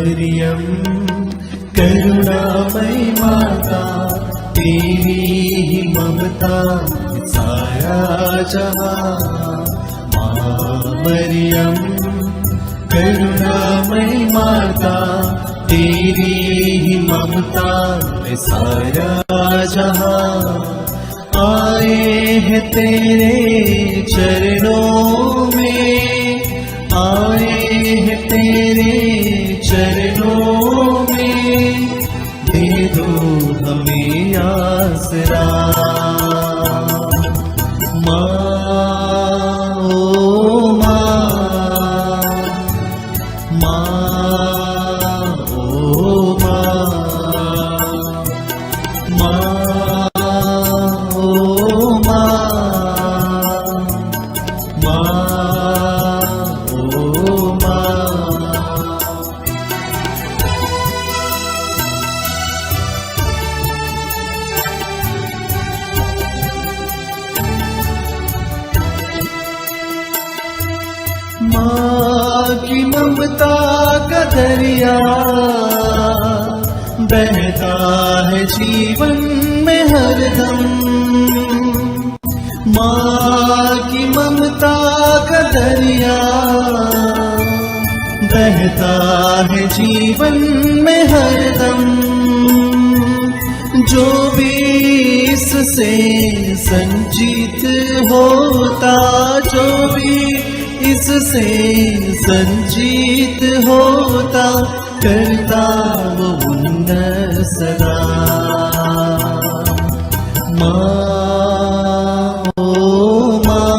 मरियम करुणामयी माता, तेरी ही ममता सारा जहां। माँ मरियम करुणामयी माता, तेरी ही ममता में सारा जहां। आए हैं तेरे चरणों में, आए हैं तेरे चरणों में, दे दो हमें आसरा। माँ ओ माँ, माँ ओ माँ, माँ ओ माँ, माँ ओ माँ। माँ की ममता का दरिया बहता है जीवन में हरदम। माँ की ममता का दरिया बहता है जीवन में हरदम। जो भी इससे संजीत होता, जो भी इससे संजीत होता, करता वो उन्नत सदा। माँ ओ माँ,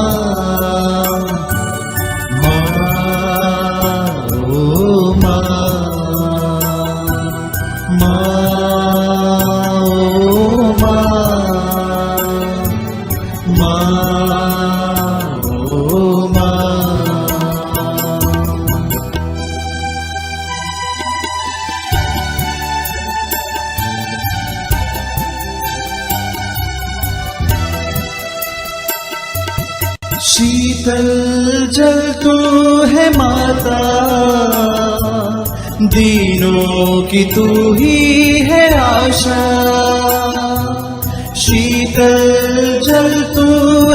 माँ ओ माँ, माँ ओ माँ, माँ ओ माँ। शीतल जल तू है माता, दीनों की तू ही है आशा। शीतल जल तू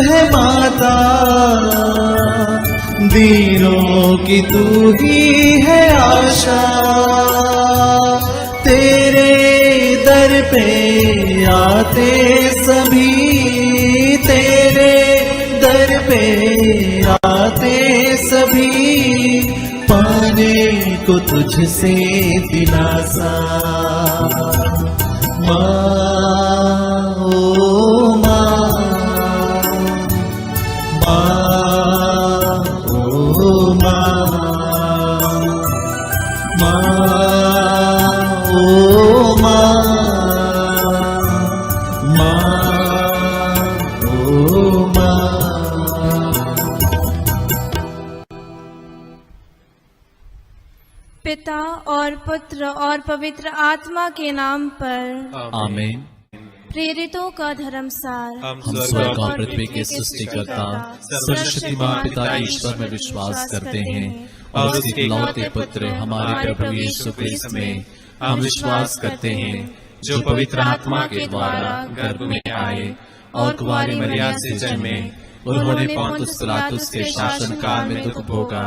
है माता, दीनों की तू ही है आशा। तेरे दर पे आते सभी, तेरे दर पे आते सभी, पाने को तुझसे दिलासा। माँ ओ माँ, माँ ओ माँ, माँ ओ माँ, माँ ओ माँ। पिता और पुत्र और पवित्र आत्मा के नाम पर आमीन। प्रेरितों का धर्मसार। हम स्वर्ग और पृथ्वी के सृष्टिकर्ता सर्वशक्तिमान पिता ईश्वर में विश्वास करते हैं और उसके इकलौते पुत्र हमारे प्रभु यीशु क्रिस्त में हम विश्वास करते हैं, जो पवित्र आत्मा के द्वारा गर्भ में आए और कुंवारी मरियम से जन्मे। उन्होंने पोंतुस पिलातुस के शासन काल में दुख भोगा,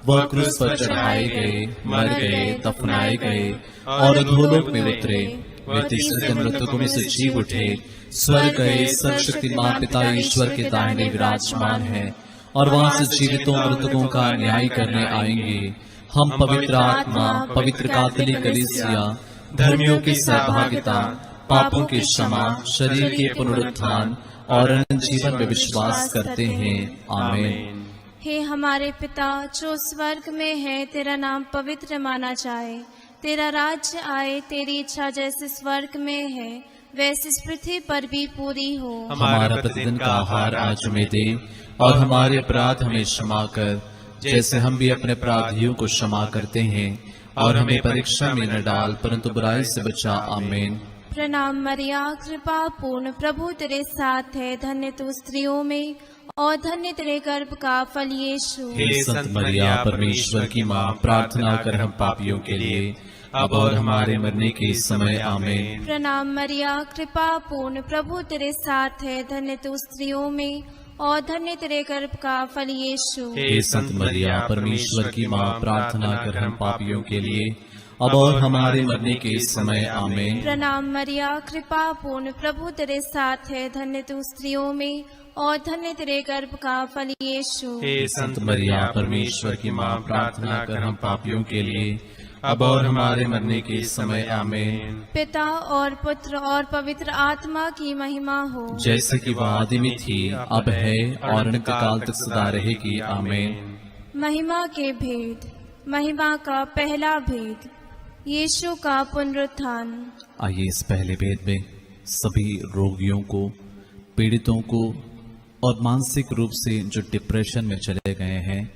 वह क्रूस पर चढ़ाए गए, मर गए, दफनाए गए और अधोलोक में उतरे। वे तीसरे दिन मृतकों में से जी उठे, स्वर्ग गए, सर्वशक्तिमान पिता ईश्वर के दाहिने विराजमान है और वहां से जीवितों मृतकों का न्याय करने आएंगे। हम पवित्र आत्मा, पवित्र कैथोलिक कलीसिया, धर्मियों की सहभागिता, पापों की क्षमा, शरीर के पुनरुत्थान और अनंत जीवन में विश्वास करते हैं। आमीन। हे हमारे पिता जो स्वर्ग में है, तेरा नाम पवित्र माना जाए, तेरा राज्य आए, तेरी इच्छा जैसे स्वर्ग में है वैसे इस पृथ्वी पर भी पूरी हो। हमारा प्रतिदिन का आहार आज हमें दे और हमारे अपराध हमें क्षमा कर, जैसे हम भी अपने अपराधियों को क्षमा करते हैं, और हमें परीक्षा में न डाल परंतु बुराई से बचा। आमीन। प्रणाम मरिया, कृपा पूर्ण, प्रभु तेरे साथ है, धन्य तू स्त्रियों में और धन्य तेरे गर्भ का फल यीशु। हे संत मरिया परमेश्वर की माँ, प्रार्थना कर हम पापियों के लिए अब और हमारे मरने के समय आमीन। प्रणाम मरिया, कृपा पूर्ण, प्रभु तेरे साथ है, धन्य तू स्त्रियों में और धन्य तेरे गर्भ का फल यीशु। हे संत मरिया परमेश्वर की माँ, प्रार्थना कर हम पापियों के लिए अब और हमारे मरने के समय आमीन। प्रणाम मरिया, कृपा पूर्ण, प्रभु तेरे साथ है, धन्य तू स्त्रियों में और धन्य तेरे गर्भ का फल यीशु। हे संत मरिया परमेश्वर की माँ, प्रार्थना कर हम पापियों के लिए अब और हमारे मरने के समय आमीन। पिता और पुत्र और पवित्र आत्मा की महिमा हो, जैसे कि वह आदि में थी, अब है और अनंत काल तक सदा रहेगी आमीन। महिमा के भेद। महिमा का पहला भेद, यीशु का पुनरुत्थान। आइए इस पहले भेद में सभी रोगियों को, पीड़ितों को और मानसिक रूप से जो डिप्रेशन में चले गए हैं,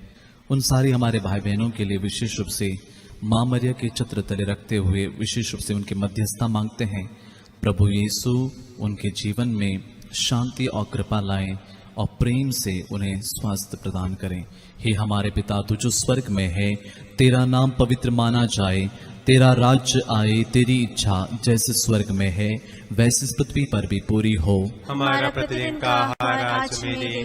उन सारी हमारे भाई बहनों के लिए विशेष रूप से माँ मरिया के छत्र तले रखते हुए विशेष रूप से उनकी मध्यस्थता मांगते हैं। प्रभु यीशु उनके जीवन में शांति और कृपा लाएं और प्रेम से उन्हें स्वास्थ्य प्रदान करें। हे हमारे पिता, तू जो स्वर्ग में है, तेरा नाम पवित्र माना जाए, तेरा राज्य आए, तेरी इच्छा जैसे स्वर्ग में है वैसे पृथ्वी पर भी पूरी हो। हमारा प्रतिदिन का आहार आज हमें दे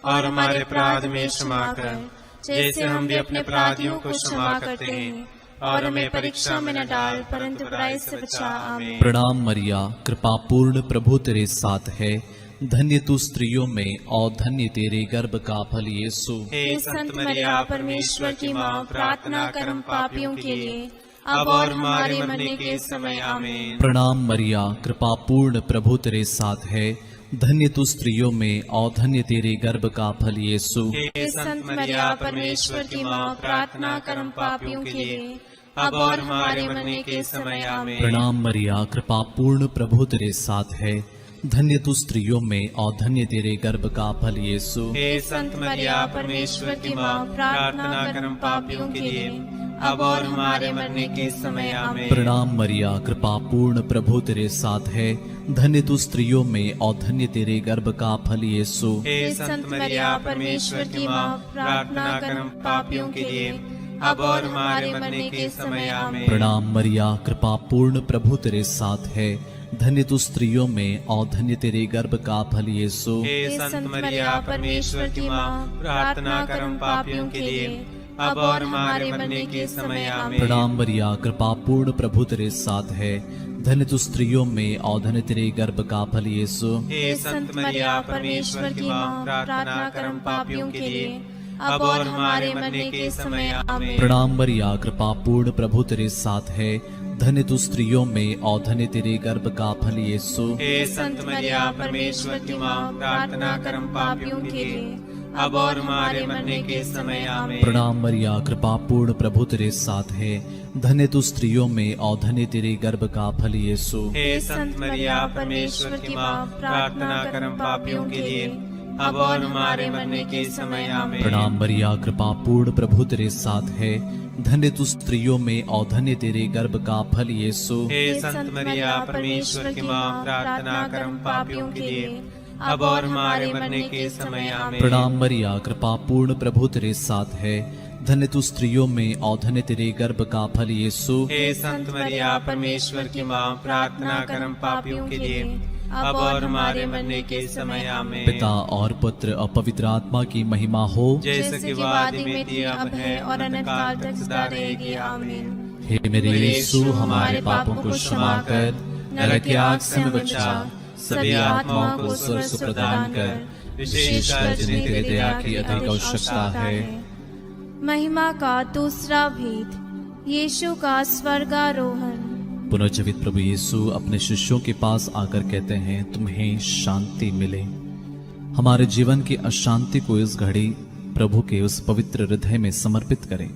और हमारे अपराध में क्षमा कर, जैसे हम भी अपने अपराधियों को क्षमा करते हैं, और हमें परीक्षा में न डाल परंतु बुराई से बचा। आमीन। प्रणाम मरिया, कृपा पूर्ण, प्रभु तेरे साथ है, धन्य तू स्त्रियों में और धन्य तेरे गर्भ का फल यीशु। हे संत मरिया परमेश्वर की माँ, प्रार्थना कर हम पापियों के लिए अब और हमारे मरने के समय। आमीन। प्रणाम मरिया, कृपा पूर्ण, प्रभु तेरे साथ है, धन्य तू स्त्रियों में और धन्य तेरे गर्भ का फल यीशु। हे संत मरिया परमेश्वर की माँ, प्रार्थना कर हम पापियों के लिए अब और हमारे मरने के समय। आमीन। प्रणाम मरिया, कृपा पूर्ण, प्रभु तेरे साथ है, धन्य तू स्त्रियों में और धन्य तेरे गर्भ का फल यीशु। हे संत मरिया परमेश्वर की माँ, प्रार्थना कर हम पापियों के लिए अब और हमारे मरने के समय। आमीन। प्रणाम मरिया, कृपा पूर्ण, प्रभु तेरे साथ है, धन्य तू स्त्रियों में और धन्य तेरे गर्भ का फल यीशु। हे संत मरिया परमेश्वर की माँ, प्रार्थना कर हम पापियों के लिए अब और हमारे मरने के समय। आमीन। प्रणाम मरिया, कृपा पूर्ण, प्रभु तेरे साथ है, धन्य तू स्त्रियों में और धन्य तेरे गर्भ का फल यीशु। हे संत मरिया परमेश्वर की माँ, प्रार्थना कर हम पापियों के लिए अब और हमारे मरने के समय। आमीन। प्रणाम मरिया, कृपा पूर्ण, प्रभु तेरे साथ है, धन्य तू स्त्रियों में और धन्य तेरे गर्भ का फल यीशु। हे संत मरिया परमेश्वर की माँ, प्रार्थना कर हम पापियों के लिए अब और हमारे मरने के समय। आमीन। प्रणाम मरिया, कृपा पूर्ण, प्रभु तेरे साथ है, धन्य तू स्त्रियों में और धन्य तेरे गर्भ का फल यीशु। हे संत मरिया परमेश्वर की माँ, प्रार्थना कर हम पापियों के लिए अब और हमारे मरने के समय। आमीन। प्रणाम मरिया, कृपा पूर्ण, प्रभु तेरे साथ है, धन्य तू स्त्रियों में और धन्य तेरे गर्भ का फल यीशु। हे संत मरिया परमेश्वर की माँ, प्रार्थना कर हम पापियों के लिए अब और हमारे मरने के समय। आमीन। प्रणाम मरिया, कृपा पूर्ण, प्रभु तेरे साथ है, धन्य तू स्त्रियों में और धन्य तेरे गर्भ का फल यीशु। हे संत मरिया परमेश्वर की माँ, प्रार्थना कर हम पापियों के लिए अब और हमारे मरने के समय। आमीन। प्रणाम मरिया, कृपा पूर्ण, प्रभु तेरे साथ है, धन्य तू स्त्रियों में और धन्य तेरे गर्भ का फल यीशु। हे संत मरिया परमेश्वर की माँ, प्रार्थना कर हम पापियों के लिए अब और हमारे मरने के समय। आमीन। पिता और पुत्र और पवित्र आत्मा की महिमा हो, जैसे कि वादी में थी, अब है और अनंत काल तक सदा रहेगी। आमीन। हे मेरे यीशु, हमारे पापों को क्षमा कर, नरक की आग से हमें बचा, सभी आत्माओं को स्वर्ग प्रदान कर, विशेषकर जिन्हें तेरे दया की अधिक आवश्यकता है। महिमा का दूसरा भेद, यीशु का स्वर्गारोहण। पुनर्जीवित प्रभु यीशु अपने शिष्यों के पास आकर कहते हैं, तुम्हें शांति मिले। हमारे जीवन की अशांति को इस घड़ी प्रभु के उस पवित्र हृदय में समर्पित करें।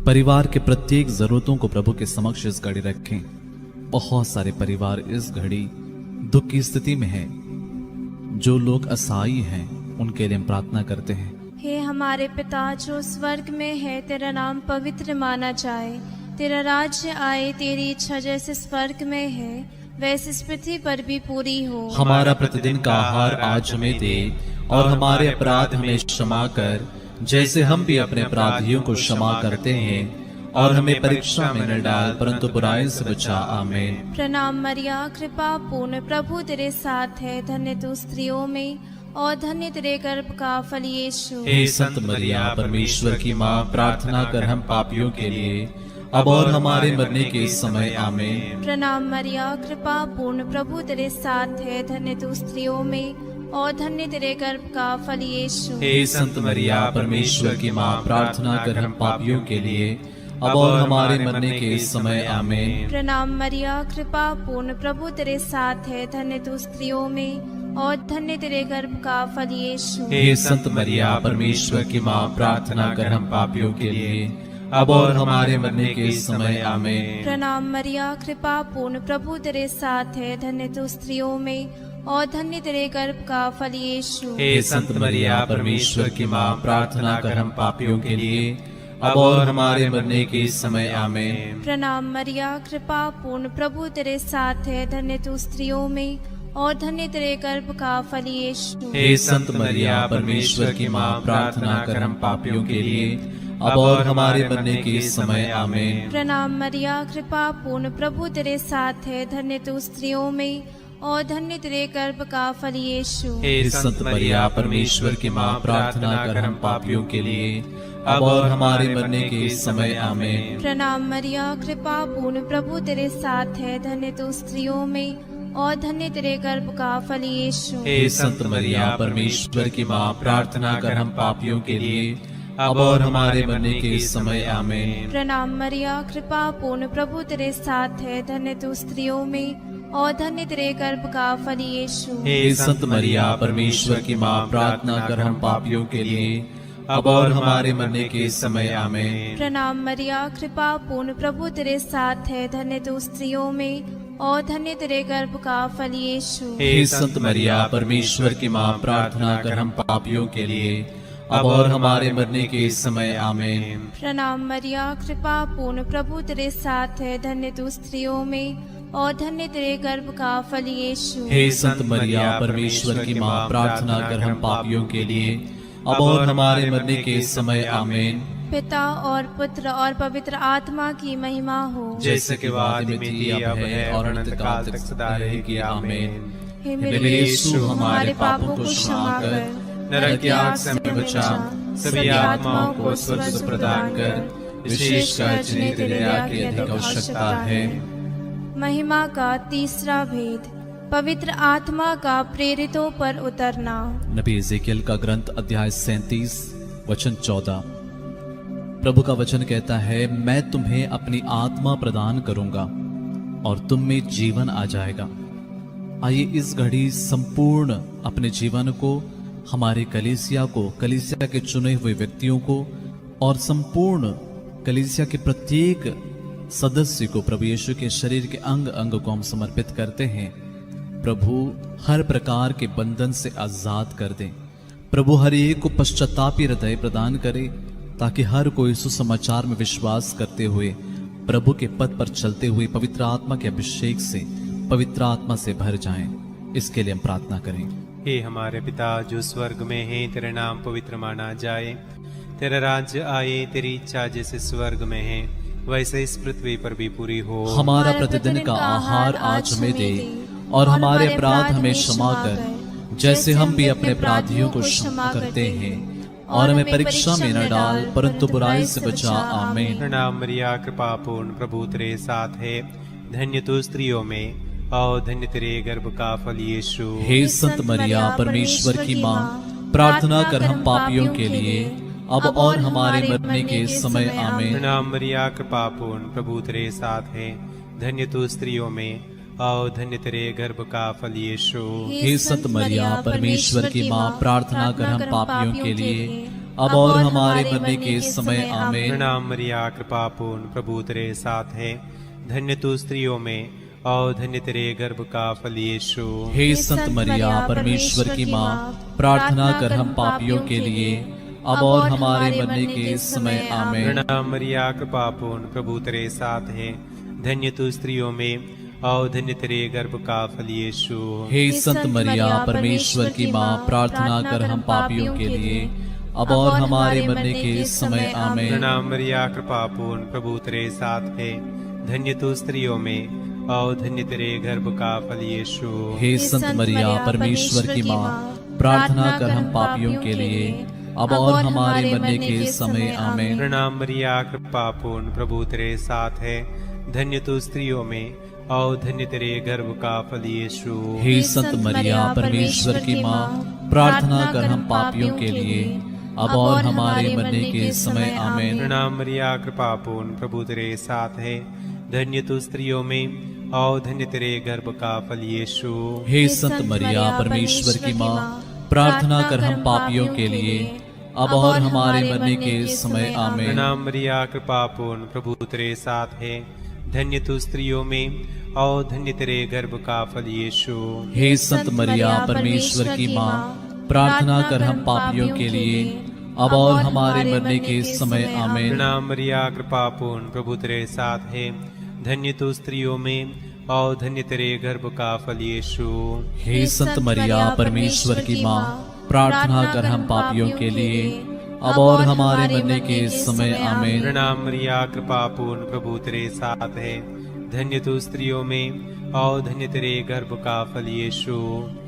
परिवार के प्रत्येक जरूरतों को प्रभु के समक्ष इस घड़ी रखें। बहुत सारे परिवार इस घड़ी दुख की स्थिति में हैं। जो लोग असहाय हैं उनके लिए हम प्रार्थना करते हैं। हे हमारे पिता जो स्वर्ग में है, तेरा नाम पवित्र माना जाए, तेरा राज्य आए, तेरी इच्छा जैसे स्वर्ग में है वैसे इस पृथ्वी पर भी पूरी हो। हमारा प्रतिदिन का आहार आज हमें दे, और हमारे अपराध हमें क्षमा कर, जैसे हम भी अपने अपराधियों को क्षमा करते हैं, और हमें परीक्षा में न डाल, परंतु बुराई से बचा। आमीन। प्रणाम मरिया, कृपा पूर्ण, प्रभु तेरे साथ है, धन्य तू स्त्रियों में और धन्य तेरे गर्भ का फल यीशु। हे संत मरिया, परमेश्वर की माँ, प्रार्थना कर हम पापियों के लिए, अब और हमारे मरने के समय। आमीन। प्रणाम मरिया, कृपा पूर्ण, प्रभु तेरे साथ है, धन्य तू स्त्रियों में और धन्य तेरे गर्भ का फल यीशु। हे संत मरिया, परमेश्वर की माँ, प्रार्थना कर हम पापियों के लिए, अब और हमारे मरने के समय। आमीन। प्रणाम मरिया, कृपा पूर्ण, प्रभु तेरे साथ है, धन्य तू स्त्रियों में और धन्य तेरे गर्भ का फल यीशु। हे संत मरिया, परमेश्वर की माँ, प्रार्थना कर हम पापियों के लिए, अब और हमारे मरने के समय। आमीन। प्रणाम मरिया, कृपा पूर्ण, प्रभु तेरे साथ है, धन्य तू स्त्रियों में और धन्य तेरे गर्भ का फल यीशु। हे संत मरिया, परमेश्वर की माँ, प्रार्थना कर हम पापियों के लिए, अब और हमारे मरने के समय। आमीन। प्रणाम मरिया, कृपा पूर्ण, प्रभु तेरे साथ है, धन्य तू स्त्रियों में और धन्य तेरे गर्भ का फल यीशु। हे संत मरिया, परमेश्वर की माँ, प्रार्थना कर हम पापियों के लिए, अब और हमारे मरने के समय। आमीन। प्रणाम मरिया, कृपा पूर्ण, प्रभु तेरे साथ है, धन्य तू स्त्रियों में और धन्य तेरे गर्भ का फल यीशु। हे संत मरिया, परमेश्वर की माँ, प्रार्थना कर हम पापियों के लिए, अब और हमारे मरने के समय। आमीन। प्रणाम मरिया, कृपा पूर्ण, प्रभु तेरे साथ है, धन्य तू स्त्रियों में और धन्य तेरे गर्भ का फल यीशु। हे संत मरिया, परमेश्वर की माँ, प्रार्थना कर हम पापियों के लिए, अब और हमारे मरने के समय। आमीन। प्रणाम मरिया, कृपा पूर्ण, प्रभु तेरे साथ है, धन्य तू स्त्रियों में और धन्य तेरे गर्भ का फल यीशु। हे संत मरिया, परमेश्वर की माँ, प्रार्थना कर हम पापियों के लिए, अब और हमारे मरने के समय। आमीन। प्रणाम मरिया, कृपा पूर्ण, प्रभु तेरे साथ है, धन्य तू स्त्रियों में और धन्य तेरे गर्भ का फल यीशु। हे संत मरिया, परमेश्वर की माँ, प्रार्थना कर हम पापियों के लिए, अब और हमारे मरने के समय। आमीन। प्रणाम मरिया, कृपा पूर्ण, प्रभु तेरे साथ है, धन्य तू स्त्रियों में और धन्य तेरे गर्भ का फल यीशु। हे संत मरिया, परमेश्वर की माँ, प्रार्थना कर हम पापियों के लिए, अब और हमारे मरने के समय। आमीन। पिता और पुत्र और पवित्र आत्मा की महिमा हो, जैसे कि वाद में थी, अब है और अनंत काल तक सदा रहेगी। आमीन। हे मेरे यीशु, हमारे पापों को क्षमा कर, नरक की आग से हमें बचा, सभी आत्माओं को स्वर्ग प्रदान कर, विशेषकर जिन्हें तेरे दया की अधिक आवश्यकता है। महिमा का तीसरा भेद, पवित्र आत्मा का प्रेरितों पर उतरना। नबी एजेकियल का ग्रंथ अध्याय 37 वचन 14। प्रभु का वचन कहता है, मैं तुम्हें अपनी आत्मा प्रदान करूंगा और तुम में जीवन आ जाएगा। आइए इस घड़ी संपूर्ण अपने जीवन को, हमारे कलीसिया को, कलीसिया के चुने हुए व्यक्तियों को और संपूर्ण कलीसिया के प्रत्येक सदस्य को प्रभु यीशु के शरीर के अंग अंग को हम समर्पित करते हैं। प्रभु हर प्रकार के बंधन से आजाद कर दे। प्रभु हर एक को पश्चातापी हृदय प्रदान करे, ताकि हर कोई सुसमाचार में विश्वास करते हुए, प्रभु के पथ पर चलते हुए पवित्र आत्मा के अभिषेक से, पवित्र आत्मा से भर जाएं। इसके लिए हम प्रार्थना करें। हे हमारे पिता जो स्वर्ग में है, तेरा नाम पवित्र माना जाए, तेरा राज्य आए, तेरी इच्छा जैसे स्वर्ग में है वैसे इस पृथ्वी पर भी पूरी हो। हमारा प्रतिदिन का आहार आज हमें दे, और हमारे अपराध हमें क्षमा कर, जैसे हम भी अपने अपराधियों को क्षमा करते हैं, और हमें परीक्षा में न डाल, परंतु बुराई से बचा। आमीन। प्रणाम मरिया, कृपा पूर्ण, प्रभु तेरे साथ है, धन्य तू स्त्रियों में और धन्य तेरे गर्भ का फल यीशु। हे संत मरिया, परमेश्वर की माँ, प्रार्थना कर हम पापियों के लिए, अब और हमारे मरने के समय। आमीन। प्रणाम मरिया, कृपा पूर्ण, प्रभु तेरे साथ है, धन्य तू स्त्रियों में और धन्य तेरे गर्भ का फल यीशु। हे संत मरिया, परमेश्वर की माँ, प्रार्थना कर हम पापियों के लिए, अब और हमारे मरने के समय। आमीन। प्रणाम मरिया, कृपा पूर्ण, प्रभु तेरे साथ है, धन्य तू स्त्रियों में और धन्य तेरे गर्भ का फल यीशु। हे संत मरिया, परमेश्वर की माँ, प्रार्थना कर हम पापियों के लिए, अब और हमारे मरने के समय। आमीन। प्रणाम मरिया, कृपा पूर्ण, प्रभु तेरे साथ है, धन्य तू स्त्रियों में और धन्य तेरे गर्भ का फल यीशु। हे संत मरिया परमेश्वर की माँ, प्रार्थना कर हम पापियों के लिए अब और हमारे मरने के समय आमीन। प्रणाम मरिया कृपा पूर्ण, प्रभु तेरे साथ है, धन्य तू स्त्रियों में और धन्य तेरे गर्भ का फल यीशु। हे संत मरिया परमेश्वर की माँ, प्रार्थना कर हम पापियों के लिए अब और हमारे मरने के समय आमीन। प्रणाम मरिया कृपा पूर्ण, प्रभु तेरे साथ है, धन्य तू स्त्रियों में और धन्य तेरे गर्भ का फल यीशु। हे संत मरिया परमेश्वर की माँ, प्रार्थना कर हम पापियों के लिए अब और हमारे मरने के समय आमीन। प्रणाम मरिया कृपा पूर्ण, प्रभु तेरे साथ है, धन्य तू स्त्रियों में और धन्य तेरे गर्भ का फल यीशु। हे संत मरिया परमेश्वर की माँ, प्रार्थना कर हम पापियों के लिए अब और हमारे मरने के समय आमीन। प्रणाम मरिया कृपा पूर्ण, प्रभु तेरे साथ है, धन्य तू स्त्रियों में और धन्य तेरे गर्भ का फल यीशु। हे संत मरिया परमेश्वर की माँ, प्रार्थना कर हम पापियों के लिए अब और हमारे मरने के समय आमीन। प्रणाम मरिया कृपा पूर्ण, प्रभु तेरे साथ है, धन्य तू स्त्रियों में और धन्य तेरे गर्भ का फल यीशु। हे संत मरिया परमेश्वर की माँ, प्रार्थना कर हम पापियों के लिए अब और हमारे मरने के समय आमीन। प्रणाम मरिया कृपा पूर्ण, प्रभु तेरे साथ है, धन्य तू स्त्रियों में और धन्य तेरे गर्भ का फल यीशु।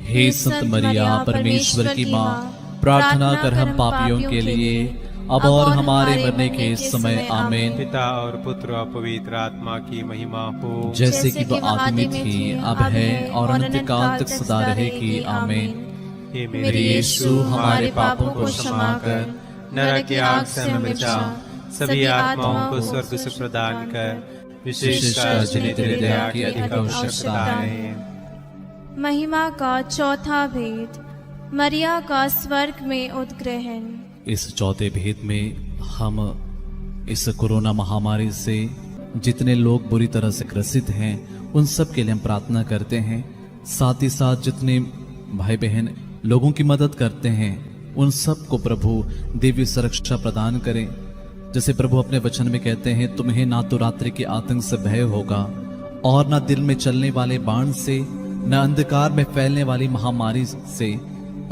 हे संत मरिया परमेश्वर की माँ, प्रार्थना कर हम पापियों के लिए अब और हमारे मरने के समय आमीन। पिता और पुत्र और पवित्र आत्मा की महिमा हो, जैसे कि वह आदि में थी, अब है और अनंत काल तक सदा रहेगी आमीन। हे मेरे यीशु, हमारे पापों को क्षमा कर नरक की आग से हमें बचा, सभी आत्माओं को स्वर्ग से प्रदान कर, विशेषकर जिन्हें तेरे दया की अधिक आवश्यकता है। महिमा का चौथा भेद, मरिया का स्वर्ग में उद्ग्रहण। इस चौथे भेद में हम इस कोरोना महामारी से जितने लोग बुरी तरह से ग्रसित हैं उन सब के लिए हम प्रार्थना करते हैं। साथ ही साथ जितने भाई बहन लोगों की मदद करते हैं उन सब को प्रभु दिव्य सुरक्षा प्रदान करें। जैसे प्रभु अपने वचन में कहते हैं, तुम्हें ना तो रात्रि के आतंक से भय होगा और ना दिन में चलने वाले बाण से, न अंधकार में फैलने वाली महामारी से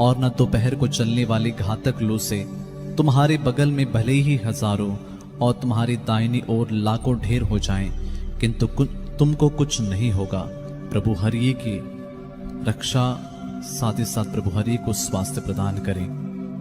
और न दोपहर को चलने वाली घातक लू से। तुम्हारे बगल में भले ही हजारों और तुम्हारी दाहिनी ओर लाखों ढेर हो जाएं, किंतु तुमको कुछ नहीं होगा। प्रभु हर एक की रक्षा, साथ ही साथ प्रभु हर एक को स्वास्थ्य प्रदान करें।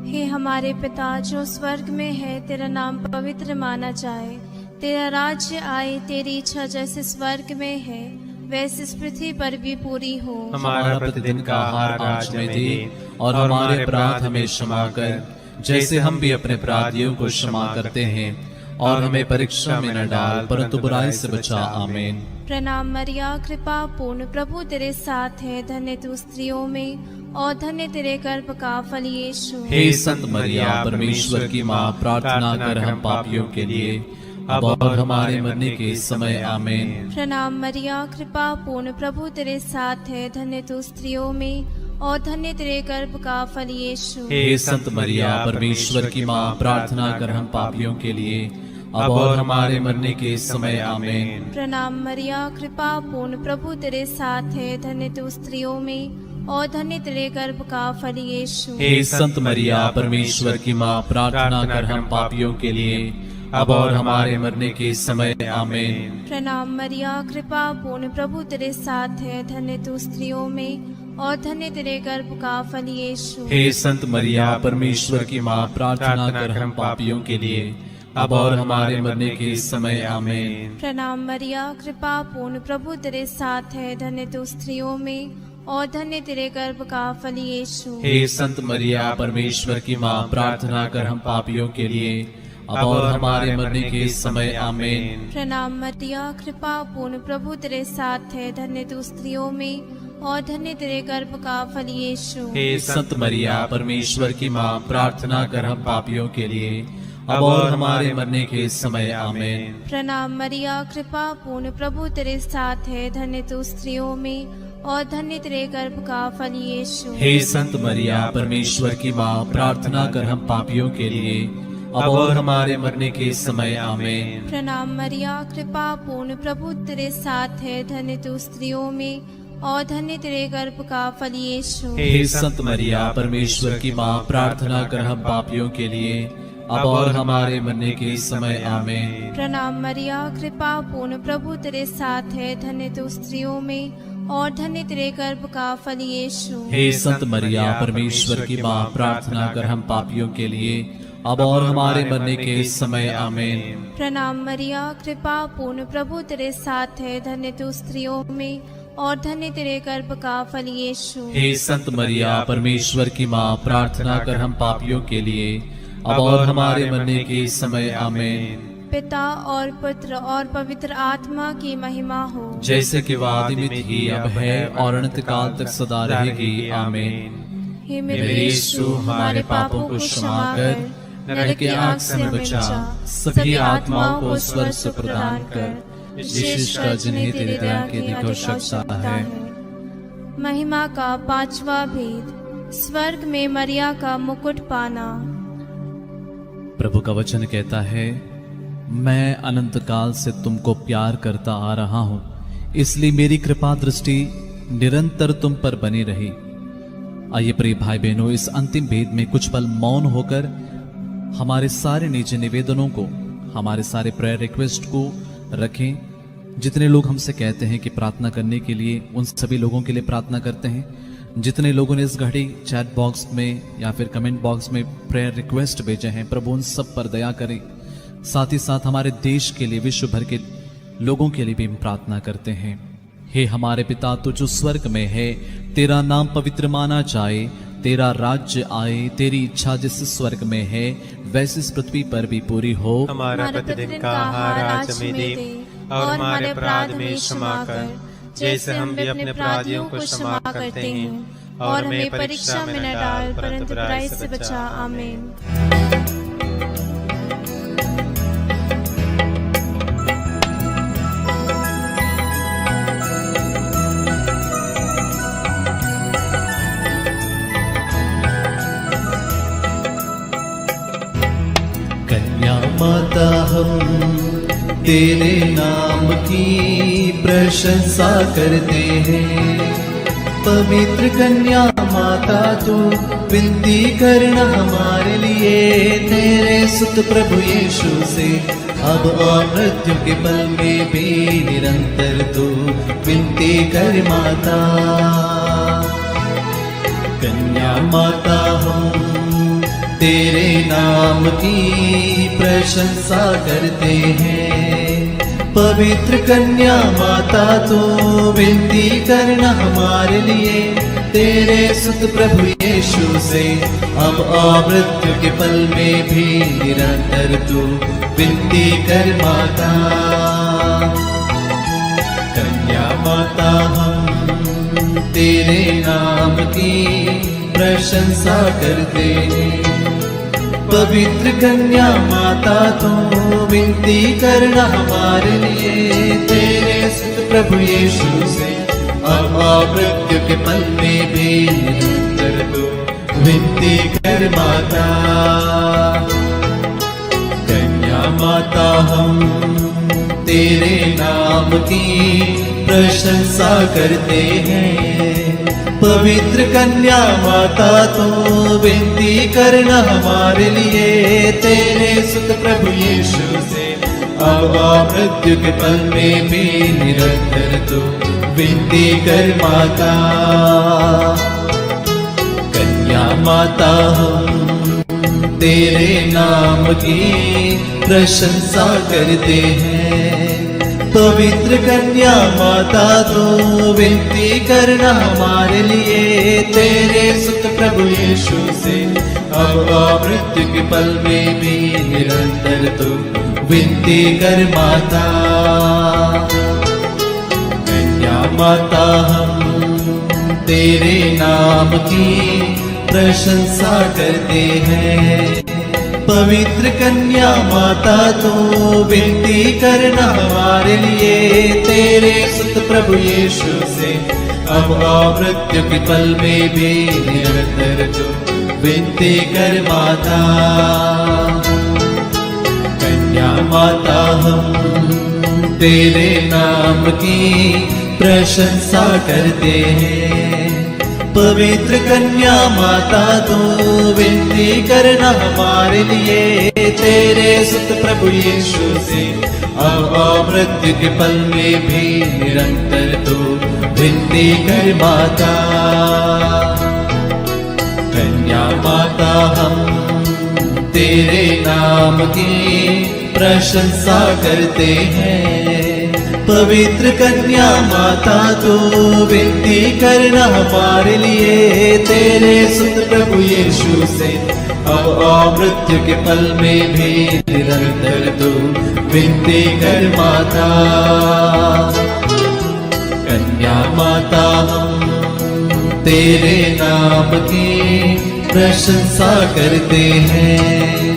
हे हमारे पिता जो स्वर्ग में है, तेरा नाम पवित्र माना जाए, तेरा राज्य आए, तेरी इच्छा जैसे स्वर्ग में है वैसे इस पृथ्वी पर भी पूरी हो। हमारा प्रतिदिन का आहार आज हमें दे और हमारे अपराध हमें क्षमा कर, जैसे हम भी अपने अपराधियों को क्षमा करते हैं, और हमें परीक्षा में न डाल परंतु बुराई से बचा। आमीन। प्रणाम मरिया कृपा पूर्ण, प्रभु तेरे साथ है, धन्य तू स्त्रियों में और धन्य तेरे गर्भ का फल यीशु। हे संत मरिया परमेश्वर की माँ, प्रार्थना कर हम पापियों के लिए अब और हमारे मरने के समय आमीन। प्रणाम मरिया कृपा पूर्ण, प्रभु तेरे साथ है, धन्य तू स्त्रियों में और धन्य तेरे गर्भ का फल यीशु। हे संत मरिया परमेश्वर की माँ, प्रार्थना कर हम पापियों के लिए अब और हमारे मरने के समय आमीन। प्रणाम मरिया कृपा पूर्ण, प्रभु तेरे साथ है, धन्य तू स्त्रियों में और धन्य तेरे गर्भ का फल यीशु। हे संत मरिया परमेश्वर की माँ, प्रार्थना कर हम पापियों के लिए अब और हमारे मरने के समय आमीन। प्रणाम मरिया कृपा पूर्ण, प्रभु तेरे साथ है, धन्य तू स्त्रियों में और धन्य तेरे गर्भ का फल यीशु। हे संत मरिया परमेश्वर की माँ, प्रार्थना कर हम पापियों के लिए अब और हमारे मरने के समय आमीन। प्रणाम मरिया कृपा पूर्ण, प्रभु तेरे साथ है, धन्य तू स्त्रियों में और धन्य तेरे गर्भ का फल यीशु। हे संत मरिया परमेश्वर की माँ, प्रार्थना कर हम पापियों के लिए अब और हमारे मरने के समय आमीन। प्रणाम मरिया कृपा पूर्ण, प्रभु तेरे साथ है, धन्य तू स्त्रियों में और धन्य तेरे गर्भ का फल यीशु। हे संत मरिया परमेश्वर की माँ, प्रार्थना कर हम पापियों के लिए अब और हमारे मरने के समय आमीन। प्रणाम मरिया कृपा पूर्ण, प्रभु तेरे साथ है, धन्य तू स्त्रियों में और धन्य तेरे गर्भ का फल यीशु। हे संत मरिया परमेश्वर की माँ, प्रार्थना कर हम पापियों के लिए अब और हमारे मरने के समय आमीन। प्रणाम मरिया, कृपा पूर्ण, प्रभु तेरे साथ है, धन्य तू स्त्रियों में और धन्य तेरे गर्भ का फल यीशु। हे संत मरिया, परमेश्वर की माँ, प्रार्थना कर हम पापियों के लिए अब और हमारे मरने के समय आमीन। प्रणाम मरिया, कृपा पूर्ण, प्रभु तेरे साथ है, धन्य तू स्त्रियों में और धन्य तेरे गर्भ का फल यीशु। हे संत मरिया, परमेश्वर की माँ, प्रार्थना कर हम पापियों के लिए अब और हमारे मरने के समय आमीन। प्रणाम मरिया, कृपा पूर्ण, प्रभु तेरे साथ है, धन्य तू स्त्रियों में और धन्य तेरे गर्भ का फल यीशु। हे संत मरिया, परमेश्वर की माँ, प्रार्थना कर हम पापियों के लिए अब और हमारे मरने के समय आमीन। पिता और पुत्र और पवित्र आत्मा की महिमा हो, जैसे कि वह आदि में थी, अब है और अनंत काल तक सदा रहेगी आमीन। हे मेरे यीशु, हमारे पापों को क्षमा कर, नरक की आग से हमें बचा, सभी आत्माओं को स्वर्ग सुख प्रदान कर, विशेषकर जिन्हें तेरी दया की अधिक आवश्यकता है। महिमा का पांचवा भेद, स्वर्ग में मरिया का मुकुट पाना। प्रभु का वचन कहता है, मैं अनंत काल से तुमको प्यार करता आ रहा हूं, इसलिए मेरी कृपा दृष्टि निरंतर तुम पर बनी रही। आइए प्रिय भाई बहनों, इस अंतिम भेद में कुछ पल मौन होकर हमारे सारे निजी निवेदनों को, हमारे सारे प्रेयर रिक्वेस्ट को रखें। जितने लोग हमसे कहते हैं कि प्रार्थना करने के लिए, उन सभी लोगों के लिए प्रार्थना करते हैं। जितने लोगों ने इस घड़ी चैट बॉक्स में या फिर कमेंट बॉक्स में प्रेयर रिक्वेस्ट भेजे हैं, प्रभु उन सब पर दया करें। साथ ही साथ हमारे देश के लिए, विश्व भर के लोगों के लिए भी हम प्रार्थना करते हैं। हे हमारे पिता, तू जो स्वर्ग में है, तेरा नाम पवित्र माना जाए, तेरा राज्य आए, तेरी इच्छा जिस स्वर्ग में है वैसे इस पृथ्वी पर भी पूरी हो। हमारा प्रतिदिन का आहार आज हमें दे और हमारे अपराध में क्षमा कर, जैसे हम भी अपने अपराधियों को क्षमा करते हैं, और हमें परीक्षा में न डाल, परंतु बुराई से बचा। आमीन। कन्या माता, हम तेरे नाम की प्रशंसा करते हैं। पवित्र कन्या माता, तू विनती करना हमारे लिए, तेरे सुत प्रभु यीशु से अब और मृत्यु के पल में भी निरंतर तू विनती कर माता। कन्या माता, हम तेरे नाम की प्रशंसा करते हैं। पवित्र कन्या माता, तो विनती करना हमारे लिए, तेरे सुत प्रभु यीशु से अब और मृत्यु के पल में भी निरंतर तू विनती कर माता। कन्या माता, हम तेरे नाम की प्रशंसा करते हैं। पवित्र कन्या माता, तो विनती करना हमारे लिए, तेरे सुत प्रभु यीशु से अब मृत्यु के पल में भी निरंतर तू विनती कर माता। कन्या माता, हम तेरे नाम की प्रशंसा करते हैं। पवित्र कन्या माता, तो विनती करना हमारे लिए, तेरे सुत प्रभु यीशु से अब मृत्यु के पल में भी निरंतर तू विनती कर माता। कन्या माता, हम तेरे नाम की प्रशंसा करते हैं। पवित्र कन्या माता, तो विनती करना हमारे लिए, तेरे सुत प्रभु यीशु से अब मृत्यु के पल में भी निरंतर तू विनती कर माता। कन्या माता, हम तेरे नाम की प्रशंसा करते हैं। पवित्र कन्या माता, तो विनती करना हमारे लिए, तेरे सुत प्रभु यीशु से अब मृत्यु के पल में भी निरंतर तू विनती कर माता। माता हम तेरे नाम की प्रशंसा करते हैं। पवित्र कन्या माता तू विनती करना हमारे लिए, तेरे सुत प्रभु यीशु से अब मृत्यु के पल में भी निरंतर तू विनती कर माता। कन्या माता हम तेरे नाम की प्रशंसा करते हैं। पवित्र कन्या माता तू विनती करना हमारे लिए, तेरे सुत प्रभु यीशु से अब मृत्यु के पल में भी निरंतर तू विनती कर माता। कन्या माता हम तेरे नाम की प्रशंसा करते हैं।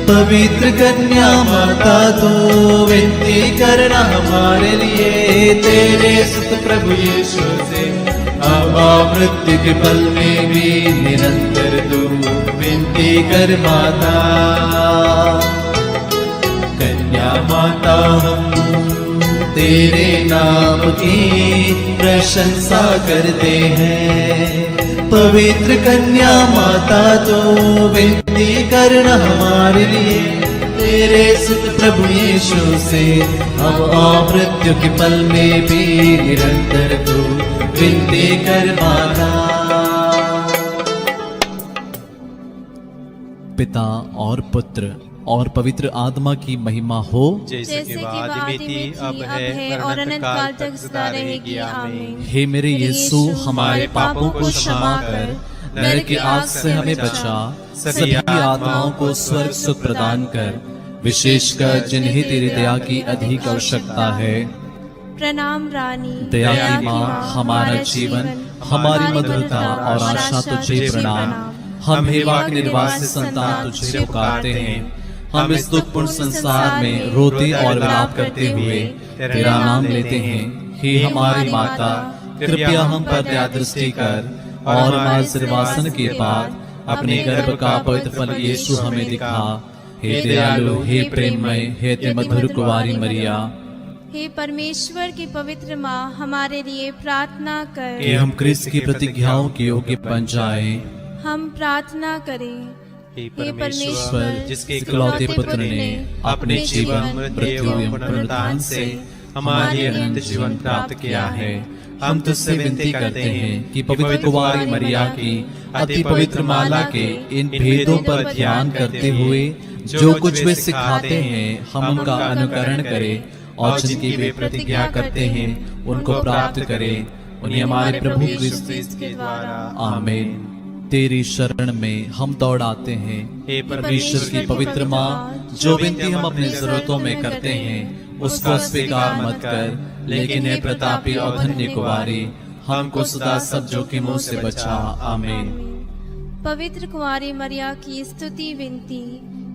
पवित्र कन्या माता तू विनती करना हमारे लिए, तेरे सुत प्रभु यीशु से अब मृत्यु के पल में भी निरंतर तू विनती कर माता। कन्या माता हम तेरे नाम की प्रशंसा करते हैं। पवित्र कन्या माता तू विनती करना हमारे लिए, तेरे सुत प्रभु यीशु से अब मृत्यु के पल में भी निरंतर तू विनती कर माता। पिता और पुत्र और पवित्र आत्मा की महिमा हो, जैसे कि आदि में थी, अब है और अनंत काल तक सदा रहेगी। आमीन। हे मेरे यीशु, हमारे पापों को क्षमा कर, नरक की आग से हमें बचा, सभी आत्माओं को स्वर्ग सुख प्रदान कर, विशेषकर जिन्हें तेरी दया की अधिक आवश्यकता है। प्रणाम रानी, दया की माँ, हमारा जीवन, हमारी मधुरता और आशा तुझे प्रणाम। हम हेवा के निर्वासित संतान तुझे पुकारते हैं। हम इस दुखपूर्ण संसार में रोते और विलाप करते हुए तेरा नाम लेते हैं। हे हमारी माता, कृपया हम पर दया दृष्टि कर और हमारे सिरवासन के बाद अपने गर्भ का पवित्र फल यीशु हमें दिखा। हे दयालु, हे प्रेममय, हे अति मधुर कुंवारी मरिया। हे परमेश्वर की पवित्र माँ, हमारे लिए प्रार्थना कर कि हम क्रिस्त की प्रतिज्ञाओं के योग्य बन जाएं। हम प्रार्थना करें। हे हे परमेश्वर, जिसके इकलौते पुत्र ने अपने जीवन, मृत्यु एवं पुनरुत्थान से हमारे अनंत जीवन प्राप्त किया है, हम तुझसे विनती करते हैं कि पवित्र कुंवारी मरिया की अति पवित्र माला के इन भेदों पर ध्यान करते हुए जो कुछ वे सिखाते हैं, हम उनका अनुकरण करें और जिनकी वे प्रतिज्ञा करते हैं उनको प्राप्त करें। उन्हें हमारे प्रभु क्रिस्त के द्वारा आमीन। तेरी शरण में हम दौड़ आते हैं। हे परमेश्वर की पवित्र माँ, जो विनती हम अपनी जरूरतों में करते हैं उसको स्वीकार मत कर, लेकिन हे प्रतापी और धन्य कुंवारी, हमको सदा सब जोखिमों से बचा। आमीन। पवित्र कुंवारी मरिया की स्तुति विनती।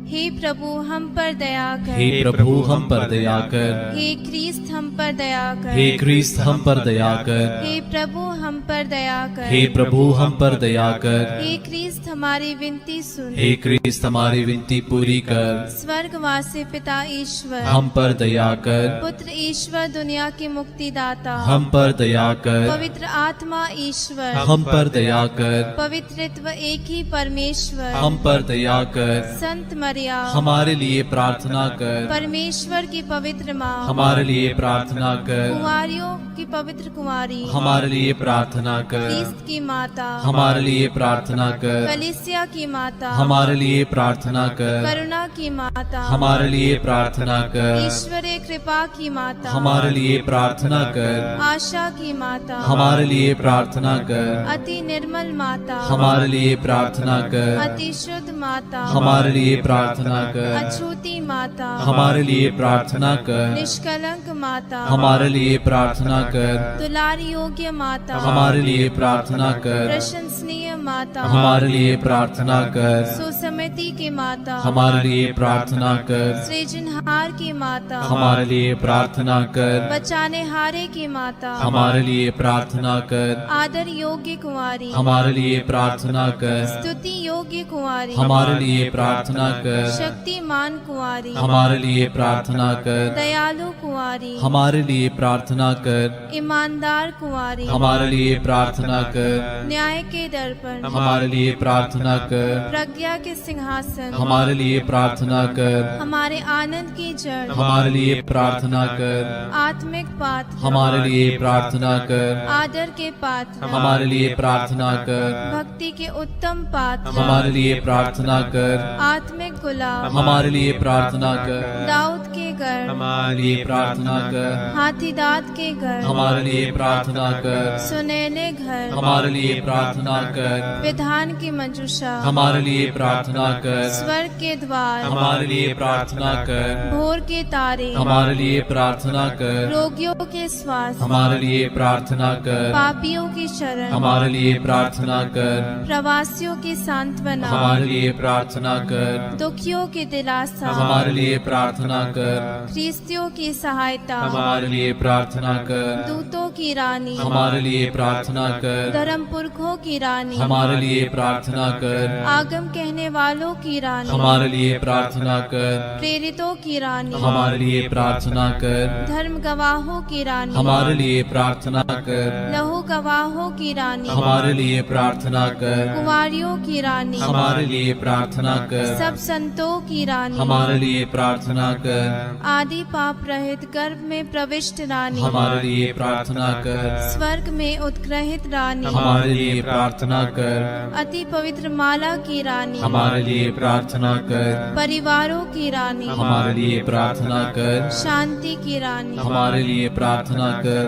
हे प्रभु, हम पर दया कर। हे प्रभु, हम पर दया कर। हे क्रिस्त, हम पर दया कर। हे क्रिस्त, हम पर दया कर। हे प्रभु, हम पर दया कर। हे प्रभु, हम पर दया कर। हे क्रिस्त, हमारी विनती सुन। हे क्रिस्त, हमारी विनती पूरी कर। स्वर्गवासी पिता ईश्वर, हम पर दया कर। पुत्र ईश्वर, दुनिया के मुक्तिदाता, हम पर दया कर। पवित्र आत्मा ईश्वर, हम पर दया कर। पवित्रत्व एक ही परमेश्वर, हम पर दया कर। संत मरिया, हमारे लिए प्रार्थना कर। परमेश्वर की पवित्र माँ, हमारे लिए प्रार्थना कर। कुंवारियों की पवित्र कुंवारी, हमारे लिए प्रार्थना कर। क्रिस्त की माता, हमारे लिए प्रार्थना कर। कलीसिया की माता, हमारे लिए प्रार्थना कर। करुणा की माता, हमारे लिए प्रार्थना कर। ईश्वरीय कृपा की माता, हमारे लिए प्रार्थना कर। आशा की माता, हमारे लिए प्रार्थना कर। अति निर्मल माता, हमारे लिए प्रार्थना कर। अति शुद्ध माता, हमारे लिए प्रार्थना कर। अछूती माता, हमारे लिए प्रार्थना कर। निष्कलंक माता, हमारे लिए प्रार्थना कर। दुलारी योग्य माता, हमारे लिए प्रार्थना कर। प्रशंसनीय माता, हमारे लिए प्रार्थना कर। सुसमति की माता, हमारे लिए प्रार्थना कर। सृजनहार की माता, हमारे लिए प्रार्थना कर। बचाने हारे की माता, हमारे लिए प्रार्थना कर। आदर योग्य कुंवारी, हमारे लिए प्रार्थना कर। स्तुति योग्य कुंवारी, हमारे लिए प्रार्थना कर। शक्तिमान कुंवारी, हमारे लिए प्रार्थना कर। दयालु कुंवारी, हमारे लिए प्रार्थना कर। ईमानदार कुंवारी, हमारे लिए प्रार्थना कर। न्याय के दर्पण, हमारे लिए प्रार्थना कर। प्रज्ञा के सिंहासन, हमारे लिए प्रार्थना कर। हमारे आनंद की जड़, हमारे लिए प्रार्थना कर। आत्मिक पात्र, हमारे लिए प्रार्थना कर। आदर के पात्र, हमारे लिए प्रार्थना कर। भक्ति के उत्तम पात्र, हमारे लिए प्रार्थना कर। आत्मिक गुलाब, हमारे लिए प्रार्थना कर। दाऊद के गढ़, हमारे लिए प्रार्थना कर। हाथीदांत के गढ़, हमारे लिए प्रार्थना कर। सुनहले घर, हमारे लिए प्रार्थना कर। विधान की मंजूषा, हमारे लिए प्रार्थना कर। स्वर्ग के द्वार, हमारे लिए प्रार्थना कर। भोर के तारे, हमारे लिए प्रार्थना कर। रोगियों के स्वास्थ्य, हमारे लिए प्रार्थना कर। पापियों की शरण, हमारे लिए प्रार्थना कर। प्रवासियों की सांत्वना, हमारे लिए प्रार्थना कर। दुखियों की दिलासा, हमारे लिए प्रार्थना कर। ख्रिस्तियों की सहायता, हमारे लिए प्रार्थना कर। दूतों की रानी, हमारे लिए प्रार्थना कर। धर्म पुरखों की रानी, हमारे लिए प्रार्थना कर। आगम कहने वालों की रानी, हमारे लिए प्रार्थना कर। प्रेरितों की रानी, हमारे लिए प्रार्थना कर। धर्म गवाहों की रानी, हमारे लिए प्रार्थना कर। लहू गवाहों की रानी, हमारे लिए प्रार्थना कर। कुंवारियों की रानी, हमारे लिए प्रार्थना कर। सब संतों की रानी, हमारे लिए प्रार्थना कर। आदि पाप रहित गर्भ में प्रविष्ट रानी, हमारे लिए प्रार्थना कर। स्वर्ग में उत्ग्रहित रानी, हमारे लिए प्रार्थना कर। अति पवित्र माला की रानी, हमारे लिए प्रार्थना कर। परिवारों की रानी, हमारे लिए प्रार्थना कर। शांति की रानी, हमारे लिए प्रार्थना कर।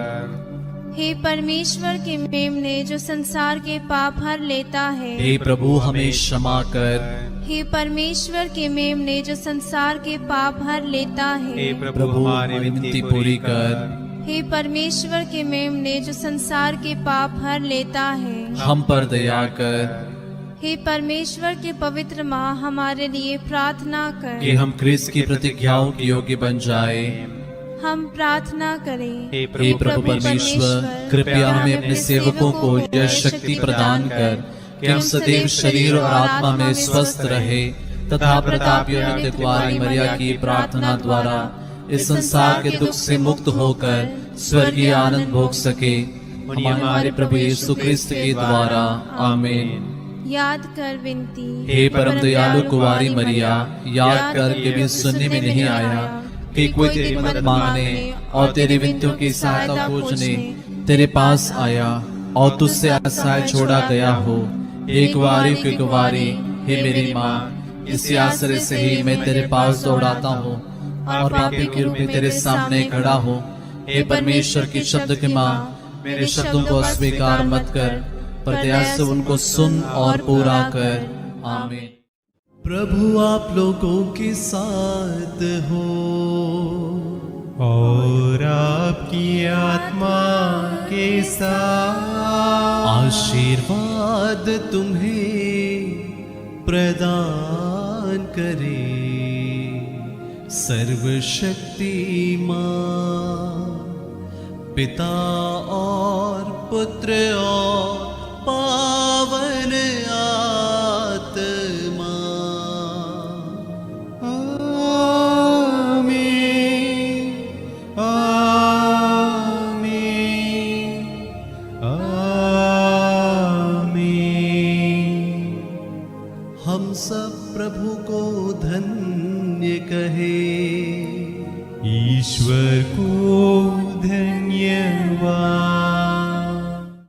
हे परमेश्वर के मेमने जो संसार के पाप हर लेता है, हे प्रभु हमें क्षमा कर। हे परमेश्वर के मेमने जो संसार के पाप हर लेता है, हे प्रभु प्रभु हमारी विनती पूरी कर। हे परमेश्वर के मेमने जो संसार के पाप हर लेता है, हम पर दया कर। हे परमेश्वर के पवित्र माँ हमारे लिए प्रार्थना कर। कि हम क्रिस्त की प्रतिज्ञाओं के योग्य बन जाए। हम प्रार्थना करें। हे प्रभु परमेश्वर, कृपया हमें अपने सेवकों को यह शक्ति प्रदान कर कि हम सदैव शरीर और आत्मा में स्वस्थ रहे तथा प्रतापी और नित्य कुंवारी मरिया की प्रार्थना द्वारा इस संसार के दुख से मुक्त होकर स्वर्गीय आनंद भोग सके। हमारे प्रभु यीशु क्रिस्त के द्वारा, आमीन। याद कर विनती। हे परम दयालु कुंवारी मरिया, याद कर के भी सुनने में नहीं आया कि कोई तेरी मदद मांगने और तेरी विनतियों की सहायता खोजने तेरे पास आया और तुझसे आश्रय छोड़ा गया हो। हे कुंवारी की कुंवारी, हे मेरी माँ, इसी आश्रय से ही मैं तेरे पास दौड़ाता हूँ और पापी के रूप में तेरे सामने खड़ा हूँ। हे परमेश्वर की शब्द की माँ, मेरे शब्दों को अस्वीकार मत कर, पर दया से उनको सुन और पूरा कर। आमीन। प्रभु आप लोगों के साथ हो और आपकी आत्मा के साथ आशीर्वाद तुम्हें प्रदान करे सर्वशक्तिमान पिता और पुत्र और पावन आत्मा। हम सब प्रभु को धन्य कहे, ईश्वर को धन्यवाद।